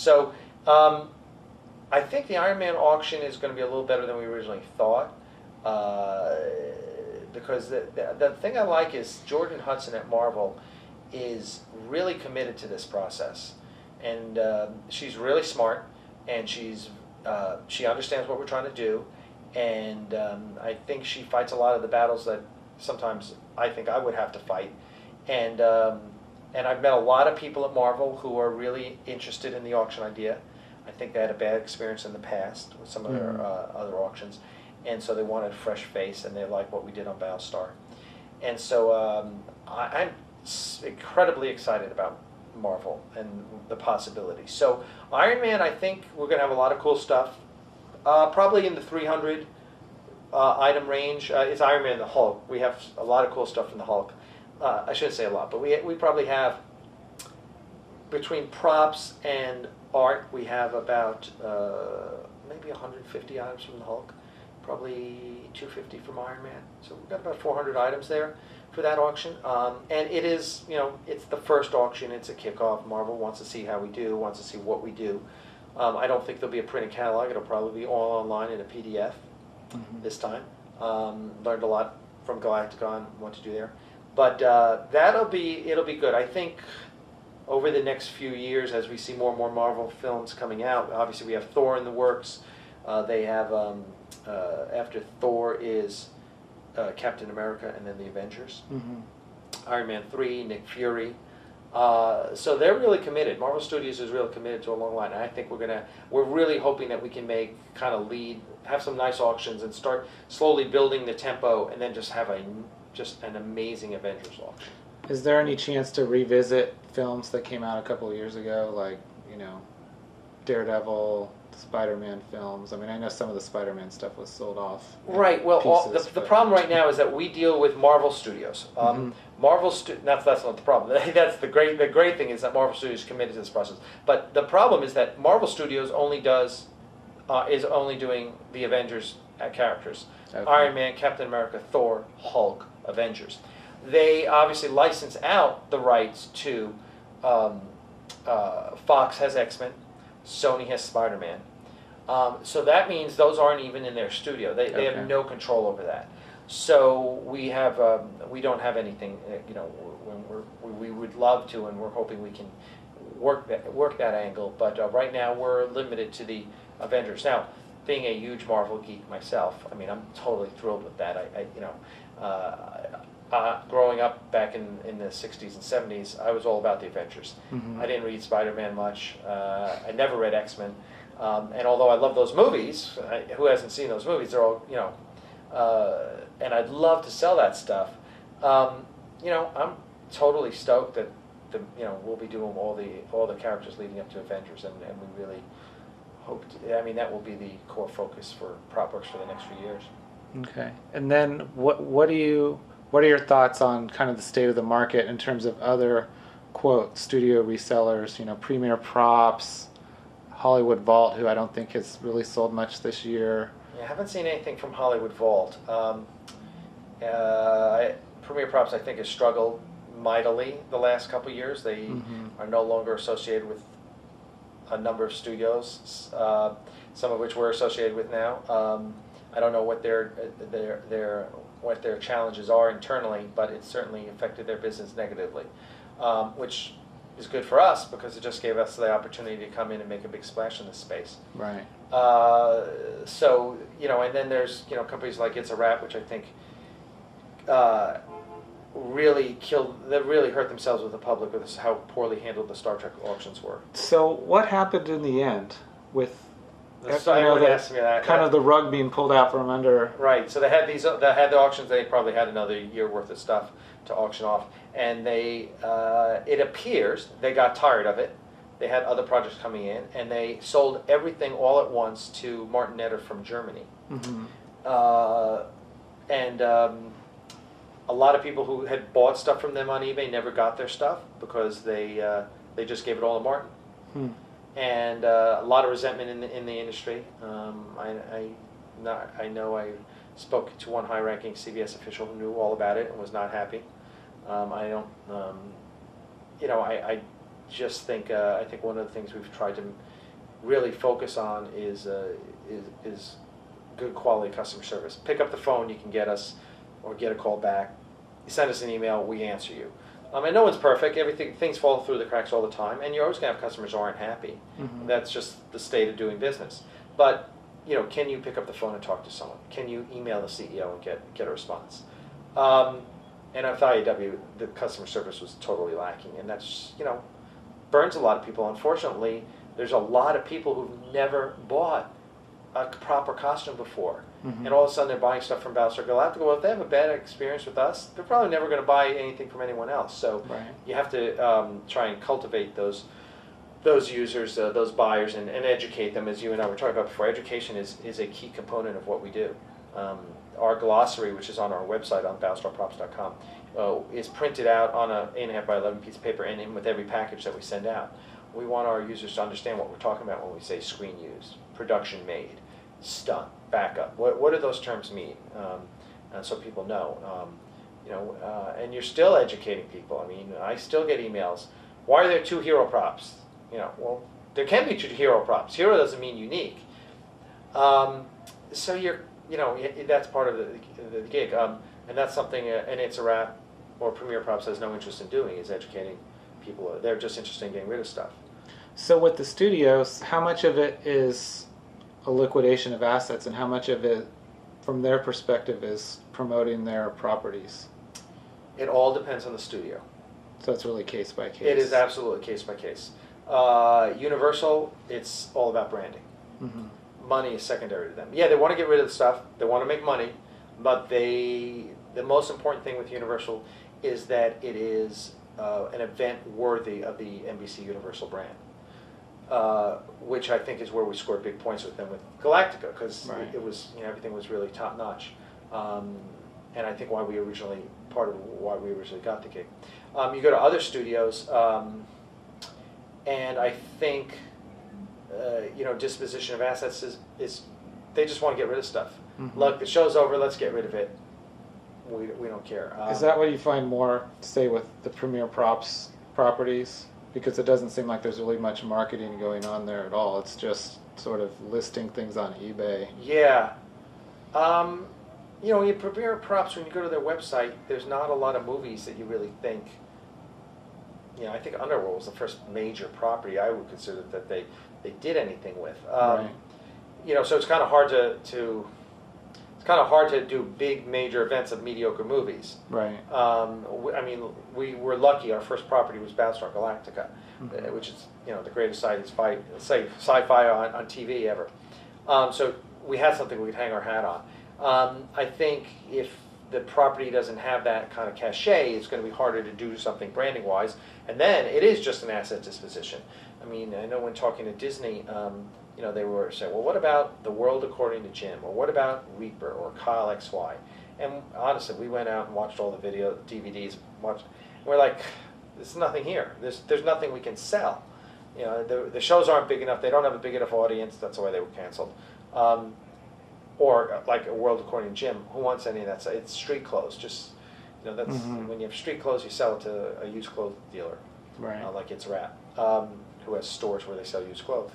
So I think the Iron Man auction is going to be a little better than we originally thought. Because the thing I like is Jordan Hudson at Marvel is really committed to this process. And she's really smart, and she understands what we're trying to do. And I think she fights a lot of the battles that sometimes I think I would have to fight. And I've met a lot of people at Marvel who are really interested in the auction idea. I think they had a bad experience in the past with some of their other auctions, and so they wanted a fresh face, and they like what we did on Battlestar. And so I'm incredibly excited about Marvel and the possibilities. So Iron Man, I think we're going to have a lot of cool stuff, probably in the 300 item range. It's Iron Man and the Hulk. We have a lot of cool stuff in the Hulk. I shouldn't say a lot, but we probably have, between props and art, we have about maybe 150 items from the Hulk, probably 250 from Iron Man. So we've got about 400 items there for that auction. And it is, it's the first auction. It's a kickoff. Marvel wants to see how we do, wants to see what we do. I don't think there'll be a printed catalog. It'll probably be all online in a PDF this time. Learned a lot from Galacticon, what to do there. But it'll be good. I think over the next few years, as we see more and more Marvel films coming out, obviously we have Thor in the works. They have, after Thor is Captain America and then the Avengers. Iron Man 3, Nick Fury. So they're really committed. Marvel Studios is really committed to a long line. And I think we're really hoping that we can have some nice auctions and start slowly building the tempo, and then just have an amazing Avengers auction. Is there any chance to revisit films that came out a couple of years ago, like, Daredevil, Spider-Man films? I mean, I know some of the Spider-Man stuff was sold off. Right. Well, the problem right now is that we deal with Marvel Studios. That's not the problem. That's the great thing is that Marvel Studios is committed to this process. But the problem is that Marvel Studios is only doing the Avengers characters: Iron Man, Captain America, Thor, Hulk, Avengers. They obviously license out the rights to Fox has X-Men, Sony has Spider-Man. So that means those aren't even in their studio. They have no control over that. So we don't have anything. We would love to, and we're hoping we can work that angle. But right now we're limited to the Avengers. Now, being a huge Marvel geek myself, I mean, I'm totally thrilled with that. Growing up back in the 60s and 70s, I was all about the Avengers. I didn't read Spider-Man much. I never read X-Men. And although I love those movies, who hasn't seen those movies? They're all, and I'd love to sell that stuff. I'm totally stoked that we'll be doing all the characters leading up to Avengers, and we really hope that will be the core focus for PropWorx for the next few years. Okay. And then what are your thoughts on kind of the state of the market in terms of other, quote, studio resellers, Premier Props, Hollywood Vault, who I don't think has really sold much this year? Yeah, I haven't seen anything from Hollywood Vault. Premier Props, I think, has struggled mightily the last couple of years. They are no longer associated with a number of studios, some of which we're associated with now. I don't know what their challenges are internally, but it certainly affected their business negatively, which is good for us because it just gave us the opportunity to come in and make a big splash in this space. Right. So, and then there's, companies like It's a Wrap, which I think really hurt themselves with the public with how poorly handled the Star Trek auctions were. So what happened in the end with the rug being pulled out from under? Right. So they had the auctions. They probably had another year worth of stuff to auction off, and it appears they got tired of it. They had other projects coming in, and they sold everything all at once to Martin Netter from Germany. A lot of people who had bought stuff from them on eBay never got their stuff because they just gave it all to Martin. And a lot of resentment in the industry. I know I spoke to one high-ranking CBS official who knew all about it and was not happy. I just think I think one of the things we've tried to really focus on is good quality customer service. Pick up the phone, you can get us, or get a call back. You send us an email, we answer you. And no one's perfect. Things fall through the cracks all the time, and you're always going to have customers who aren't happy. Mm-hmm. That's just the state of doing business. But can you pick up the phone and talk to someone? Can you email the CEO and get a response? And at IAW, the customer service was totally lacking, and that's burns a lot of people. Unfortunately, there's a lot of people who've never bought a proper costume before. Mm-hmm. And all of a sudden they're buying stuff from Battlestar Galactica. Well, if they have a bad experience with us, they're probably never going to buy anything from anyone else. So Right. you have to try and cultivate those users, those buyers, and educate them, as you and I were talking about before. Education is a key component of what we do. Our glossary, which is on our website on battlestarprops.com, is printed out on a 8.5 by 11 piece of paper and in with every package that we send out. We want our users to understand what we're talking about when we say screen used, production made, stunt, backup. What do those terms mean? And so people know. And you're still educating people. I mean, I still get emails. Why are there 2 hero props? Well, there can be 2 hero props. Hero doesn't mean unique. So that's part of the gig. And that's something an It's a Wrap or Premier Props has no interest in doing, is educating people. They're just interested in getting rid of stuff. So with the studios, how much of it is a liquidation of assets, and how much of it, from their perspective, is promoting their properties? It all depends on the studio. So it's really case by case. It is absolutely case by case. Universal, it's all about branding. Mm-hmm. Money is secondary to them. Yeah, they want to get rid of the stuff. They want to make money, but the most important thing with Universal is that it is an event worthy of the NBC Universal brand. Which I think is where we scored big points with them with Galactica, because Right. it was everything was really top notch, and I think part of why we originally got the gig. You go to other studios, and I think disposition of assets is they just want to get rid of stuff. Mm-hmm. Look, the show's over. Let's get rid of it. We don't care. Is that what you find more, say, with the Premier Props properties? Because it doesn't seem like there's really much marketing going on there at all. It's just sort of listing things on eBay. Yeah. In Premier Props, when you go to their website, there's not a lot of movies that you really think. I think Underworld was the first major property I would consider that they did anything with. Right. So it's kind of hard to do big major events of mediocre movies. Right. We were lucky. Our first property was Battlestar Galactica, Mm-hmm. which is the greatest sci-fi on TV ever. So we had something we could hang our hat on. I think if the property doesn't have that kind of cachet, it's going to be harder to do something branding wise. And then it is just an asset disposition. I mean, I know when talking to Disney, they were saying, well, what about The World According to Jim? Or what about Reaper or Kyle XY? And honestly, we went out and watched all the DVDs, and we're like, there's nothing here. There's nothing we can sell. The shows aren't big enough. They don't have a big enough audience. That's why they were canceled. Or like A World According to Jim. Who wants any of that stuff? It's street clothes. Just, that's Mm-hmm. when you have street clothes, you sell it to a used clothes dealer. Right. Like It's a Wrap, who has stores where they sell used clothes.